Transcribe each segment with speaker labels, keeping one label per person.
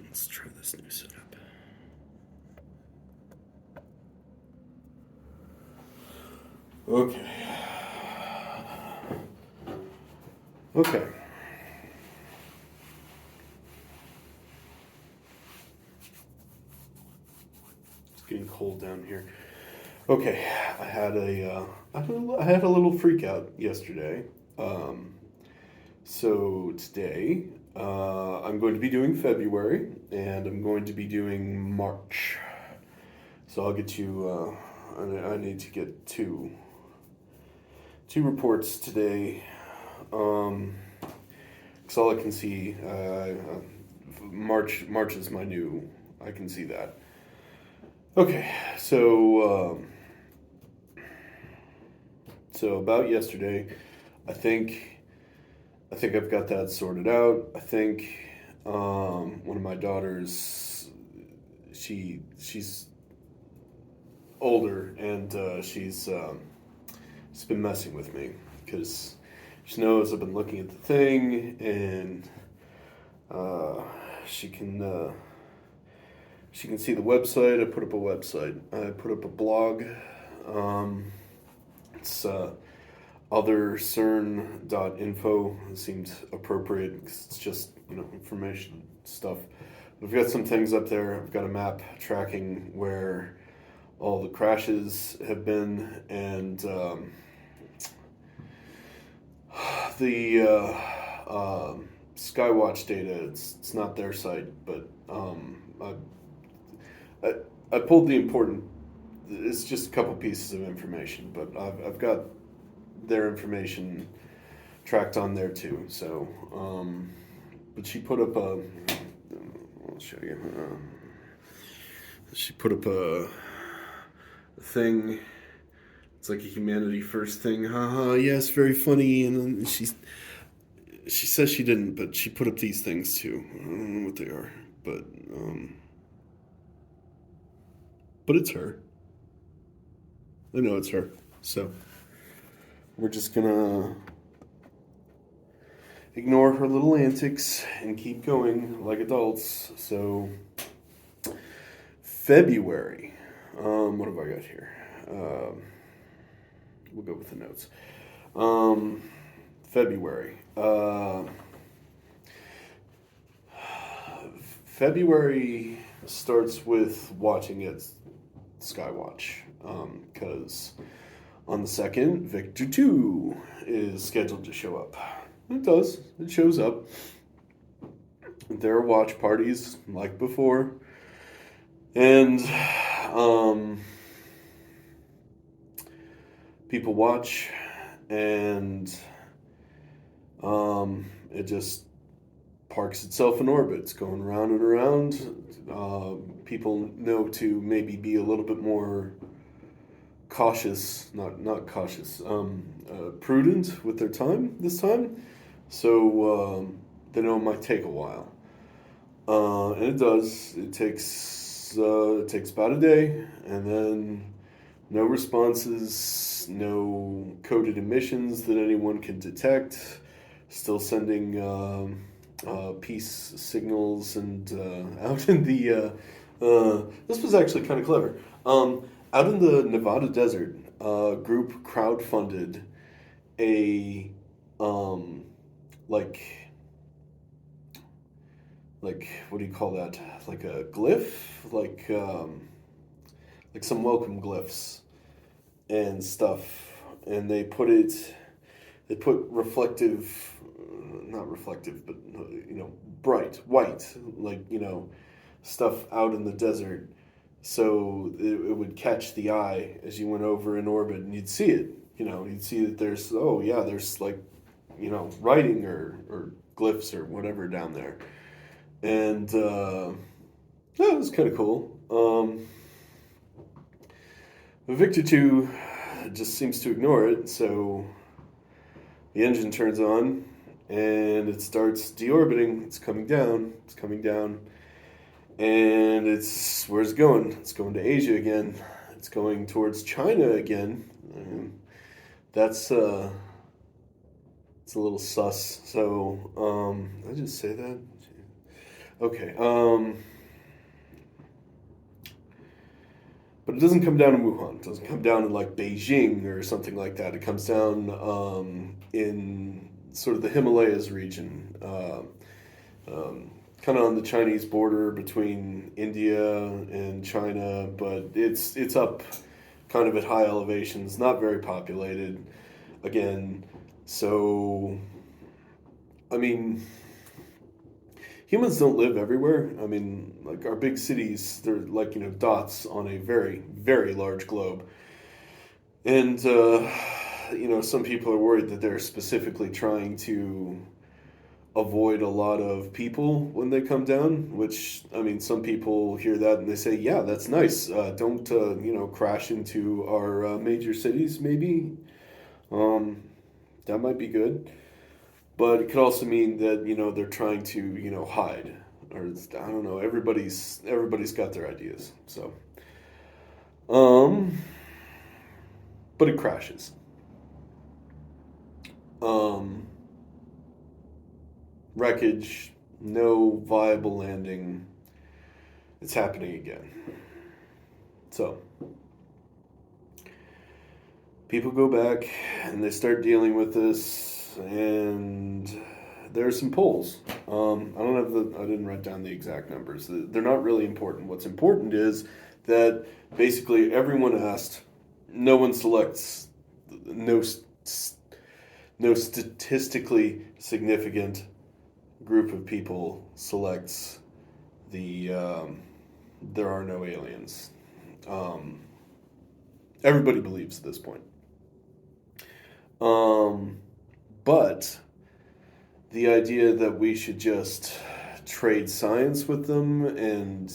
Speaker 1: Let's try this new setup. Okay. Okay. It's getting cold down here. Okay, I had a little freak out yesterday. Um, so today, I'm going to be doing February, and I'm going to be doing March. So I'll get you. I need to get two reports today. Because all I can see, March is my new. I can see that. Okay, so about yesterday, I think I think I've got that sorted out. I think one of my daughters, she's older, and she's been messing with me because she knows I've been looking at the thing, and uh, she can uh, she can see the website. I put up a website. I put up a blog. Um, it's OtherCERN.info. It seemed appropriate because it's just information stuff. I've got some things up there. I've got a map tracking where all the crashes have been, and the Skywatch data. It's not their site, but I I pulled the important. It's just a couple pieces of information, but I've got their information tracked on there too. So, but she put up a. I'll show you. She put up a thing. It's like a humanity first thing. Haha, yes, very funny. And then she says she didn't, but she put up these things too. I don't know what they are, but it's her. I know it's her. So we're just gonna ignore her little antics and keep going like adults. So February. What have I got here? We'll go with the notes. Um, February. February starts with watching it Skywatch, because on the 2nd, Victor 2 is scheduled to show up. It does. It shows up. There are watch parties like before. And people watch, and it just parks itself in orbit. It's going around and around. People know to maybe be a little bit more cautious, not cautious, prudent with their time this time. So they know it might take a while, and it does. It takes about a day, and then no responses, no coded emissions that anyone can detect. Still sending peace signals, and out in the. This was actually kind of clever. Out in the Nevada desert, a group crowdfunded a um, like what do you call that? Like a glyph, like some welcome glyphs and stuff, and they put reflective, not reflective, but bright white, like stuff out in the desert, so it would catch the eye as you went over in orbit, and you'd see it. You'd see that there's like writing or glyphs or whatever down there, and that was kind of cool. Victor 2 just seems to ignore it, so the engine turns on and it starts deorbiting. It's coming down. It's coming down. And where's it going? It's going to Asia again. It's going towards China again. That's it's a little sus. So I just say that. Okay. But it doesn't come down in Wuhan. It doesn't come down in like Beijing or something like that. It comes down in sort of the Himalayas region, kind of on the Chinese border between India and China. But it's up kind of at high elevations, not very populated. Again, so I mean, humans don't live everywhere. I mean, like our big cities, they're like, dots on a very, very large globe. And, some people are worried that they're specifically trying to avoid a lot of people when they come down, which, I mean, some people hear that and they say, yeah, that's nice. Don't, crash into our major cities, maybe. Um, that might be good. But it could also mean that they're trying to hide, or I don't know. Everybody's got their ideas. So, um, but it crashes. Um, Wreckage, no viable landing. It's happening again. So people go back and they start dealing with this, and there are some polls. I didn't write down the exact numbers. They're not really important. What's important is that basically everyone asked, no one selects, no, no statistically significant group of people selects the there are no aliens. Um, Everybody believes at this point. Um, but the idea that we should just trade science with them and,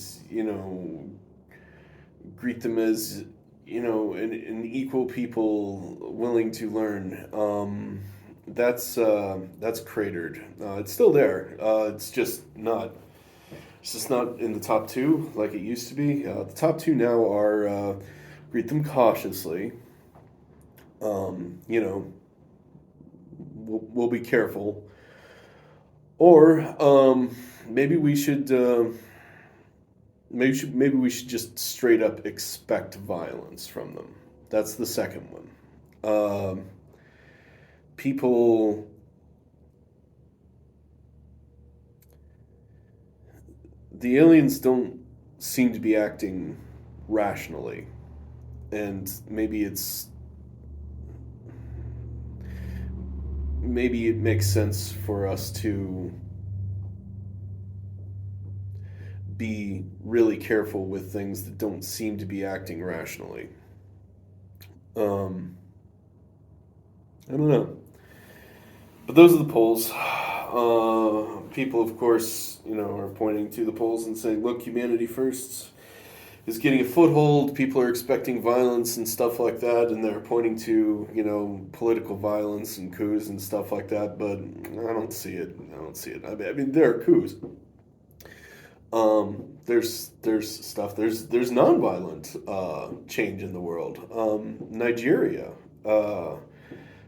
Speaker 1: greet them as, an equal people willing to learn, that's cratered. It's still there. It's just not in the top two like it used to be. The top two now are greet them cautiously. Um, you know, we'll be careful. Or maybe we should maybe we should just straight up expect violence from them. That's the second one. Um, People, the aliens don't seem to be acting rationally, and maybe it makes sense for us to be really careful with things that don't seem to be acting rationally. Um, I don't know. But those are the polls. People, of course, are pointing to the polls and saying, "Look, humanity first is getting a foothold. People are expecting violence and stuff like that, and they're pointing to political violence and coups and stuff like that." But I don't see it. I don't see it. I mean there are coups. There's stuff. There's nonviolent change in the world. Nigeria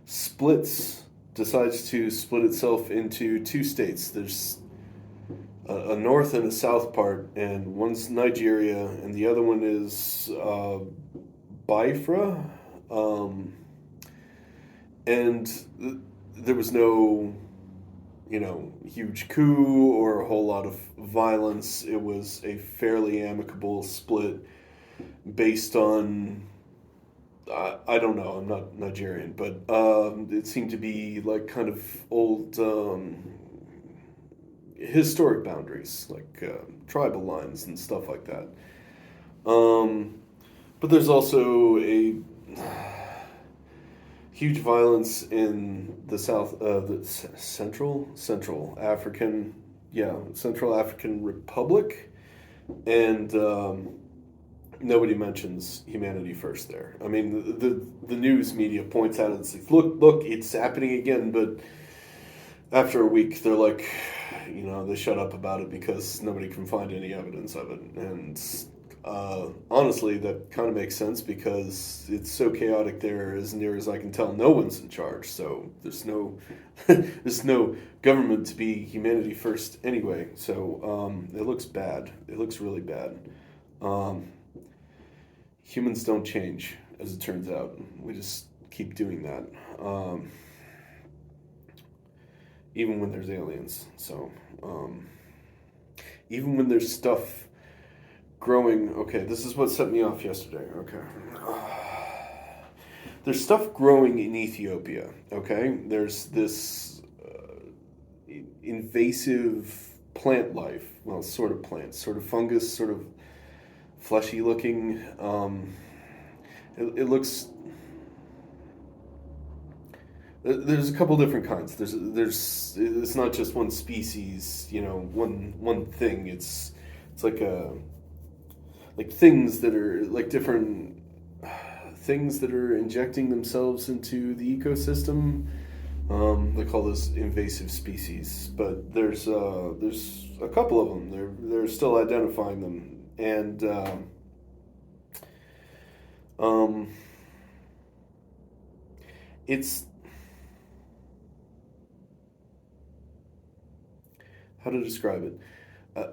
Speaker 1: splits decides to split itself into two states. There's a north and a south part, and one's Nigeria, and the other one is Biafra. Um, and there was no, huge coup or a whole lot of violence. It was a fairly amicable split based on. I don't know. I'm not Nigerian, but it seemed to be like kind of old historic boundaries, like tribal lines and stuff like that. Um, but there's also a huge violence in the South, the Central African Republic, and nobody mentions humanity first there. I mean, the news media points out and says, look, it's happening again, but after a week, they're like, they shut up about it because nobody can find any evidence of it, and Honestly, that kind of makes sense because it's so chaotic there. As near as I can tell, no one's in charge. So there's no there's no government to be humanity first anyway. So it looks bad. It looks really bad. Um, Humans don't change, as it turns out. We just keep doing that, even when there's aliens. So even when there's stuff growing. Okay, this is what set me off yesterday. Okay. There's stuff growing in Ethiopia, okay? There's this invasive plant life. Well, sort of plant, sort of fungus, sort of fleshy looking. It looks. There's a couple different kinds. There's. It's not just one species. One thing. It's like things that are like different things that are injecting themselves into the ecosystem. They call this invasive species, but there's a couple of them. They're still identifying them, and um, it's how to describe it.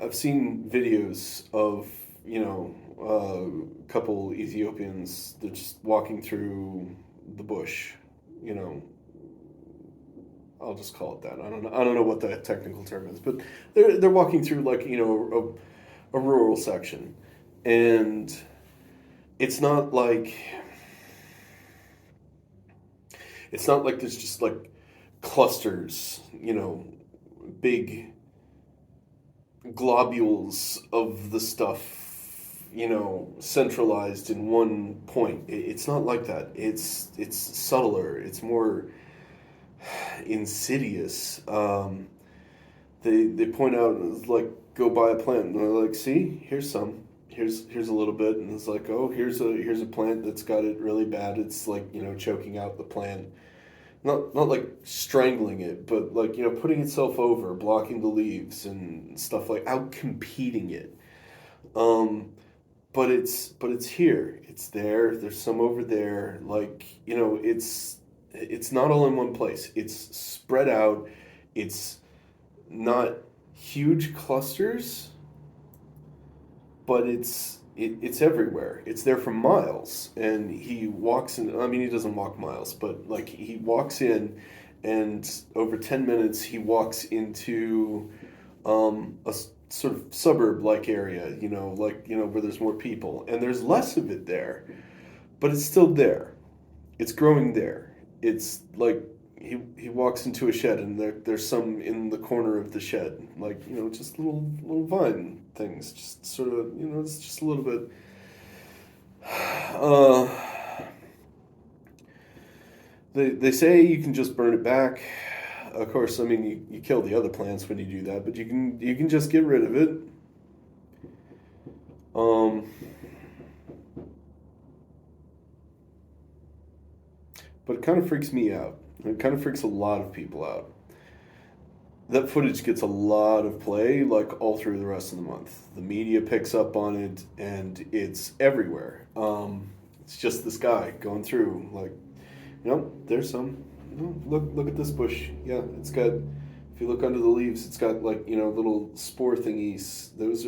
Speaker 1: I've seen videos of a couple Ethiopians. They're just walking through the bush. You know, I'll just call it that. I don't know what the technical term is, but they're walking through like a rural section, and it's not like there's just like clusters, big globules of the stuff, centralized in one point. It's not like that. It's subtler. It's more insidious. They point out like go buy a plant, and they're like, see, here's some. Here's a little bit, and it's like, oh, here's a plant that's got it really bad. It's like choking out the plant. Not like strangling it, but like putting itself over, blocking the leaves and stuff, like out competing it. Um, but it's here. It's there. There's some over there. Like it's not all in one place. It's spread out. It's not huge clusters, but it's everywhere. It's there for miles, and he walks in. I mean, he doesn't walk miles, but like he walks in, and over 10 minutes he walks into sort of suburb-like area. Where there's more people, and there's less of it there, but it's still there. It's growing there. It's like he walks into a shed, and there's some in the corner of the shed, like just little vine things, just sort of it's just a little bit. Uh, they say you can just burn it back. Of course, I mean you kill the other plants when you do that, but you can just get rid of it. Um, but it kind of freaks me out. It kind of freaks a lot of people out. That footage gets a lot of play, like all through the rest of the month. The media picks up on it, and it's everywhere. It's just this guy going through, like, there's some. Look at this bush. Yeah, it's got. If you look under the leaves, it's got like little spore thingies. Those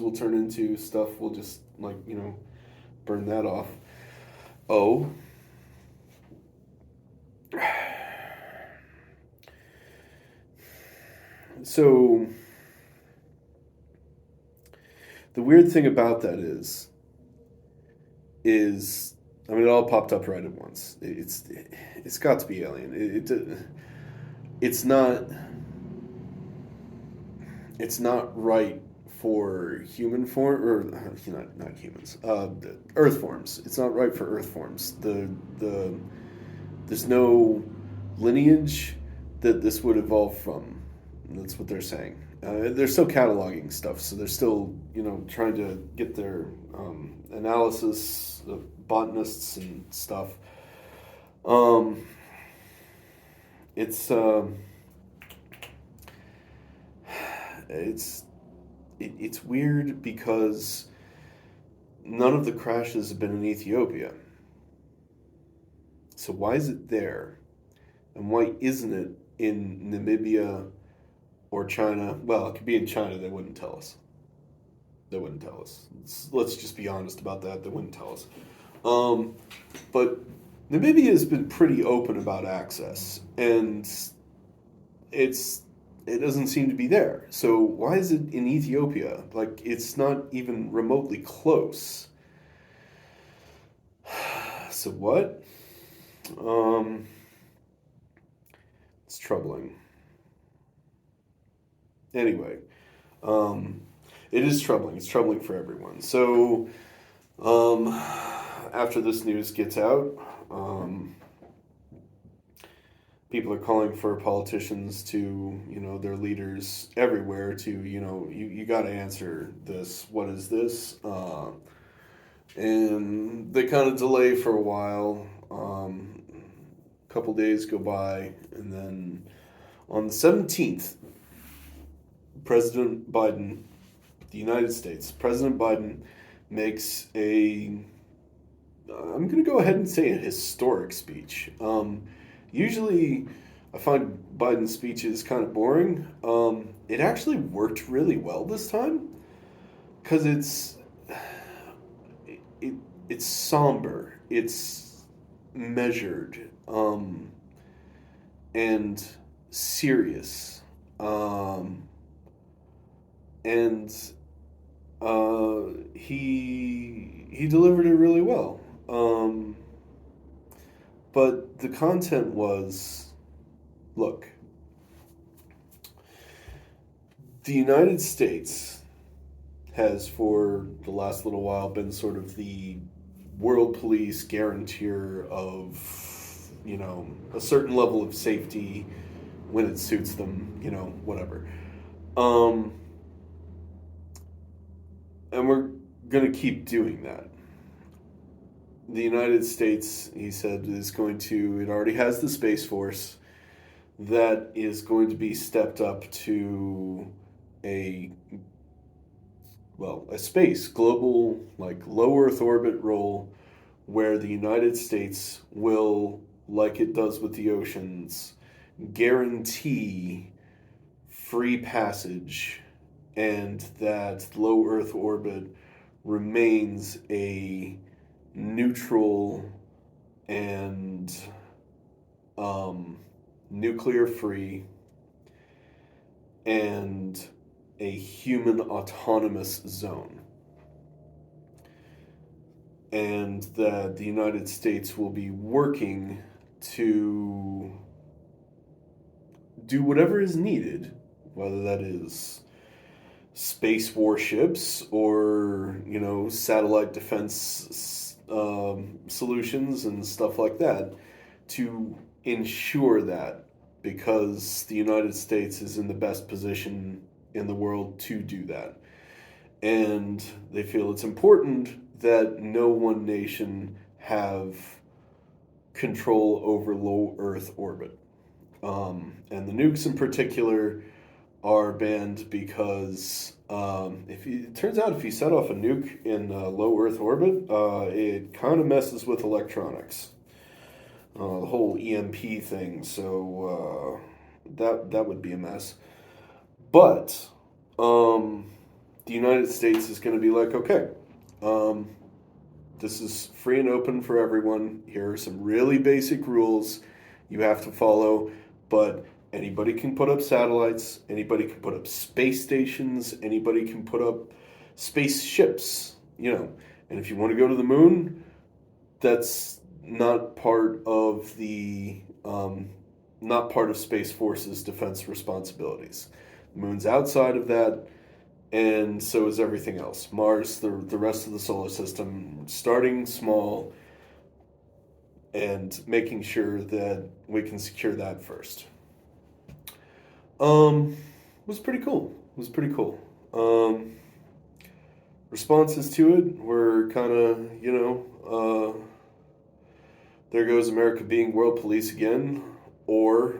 Speaker 1: will turn into stuff. We'll just like burn that off. Oh. So the weird thing about that is I mean it all popped up right at once. It's got to be alien. It's not right for human form or not humans. Earth forms. It's not right for Earth forms. The There's no lineage that this would evolve from. That's what they're saying. They're still cataloging stuff, so they're still, trying to get their analysis of botanists and stuff. Um, it's it's it's weird because none of the crashes have been in Ethiopia. So why is it there? And why isn't it in Namibia or China? Well, it could be in China, they wouldn't tell us. They wouldn't tell us. Let's just be honest about that. They wouldn't tell us. But Namibia has been pretty open about access, and it doesn't seem to be there. So why is it in Ethiopia? Like, it's not even remotely close. So what? It's troubling. Anyway, um, it is troubling. It's troubling for everyone. So, after this news gets out, people are calling for politicians to, their leaders everywhere to, you got to answer this. What is this? And they kind of delay for a while. A couple days go by, and then on the 17th, President Biden, the United States, President Biden makes I'm going to go ahead and say a historic speech. Usually, I find Biden's speeches kind of boring. It actually worked really well this time because it's somber, it's measured, and serious, and he delivered it really well. But the content was, look, the United States has for the last little while been sort of the world police guarantor of, a certain level of safety when it suits them, whatever. And we're going to keep doing that. The United States, he said, it already has the Space Force that is going to be stepped up to a global, like low Earth orbit role where the United States will, like it does with the oceans, guarantee free passage, and that low Earth orbit remains a neutral and nuclear free and a human autonomous zone. And that the United States will be working to do whatever is needed, whether that is space warships or, satellite defense solutions and stuff like that, to ensure that, because the United States is in the best position in the world to do that. And they feel it's important that no one nation have control over low Earth orbit. And the nukes in particular are banned because it turns out if you set off a nuke in low Earth orbit, it kind of messes with electronics. The whole EMP thing, so that would be a mess. But the United States is going to be like, okay, this is free and open for everyone. Here are some really basic rules you have to follow, but anybody can put up satellites, anybody can put up space stations, anybody can put up spaceships, and if you want to go to the moon, that's not part of Space Force's defense responsibilities. The moon's outside of that, and so is everything else. Mars, the rest of the solar system, starting small and making sure that we can secure that first. Was pretty cool. Responses to it were kind of, there goes America being world police again, or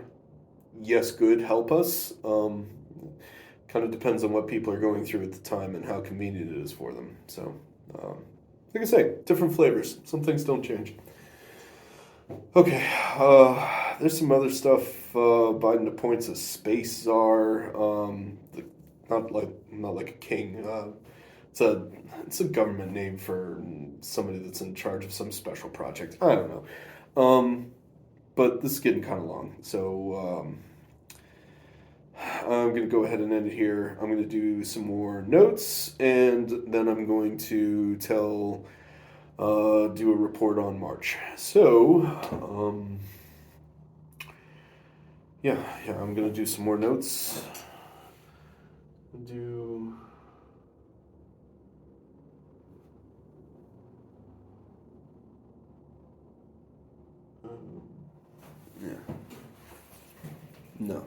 Speaker 1: yes, good, help us. Kind of depends on what people are going through at the time and how convenient it is for them. So, like I say, different flavors. Some things don't change. Okay, there's some other stuff. Biden appoints a space czar. Not like a king. It's a it's a government name for somebody that's in charge of some special project. I don't know. But this is getting kind of long, so I'm going to go ahead and end it here. I'm going to do some more notes, and then I'm going to do a report on March. So, yeah, I'm going to do some more notes. Do. Yeah. No.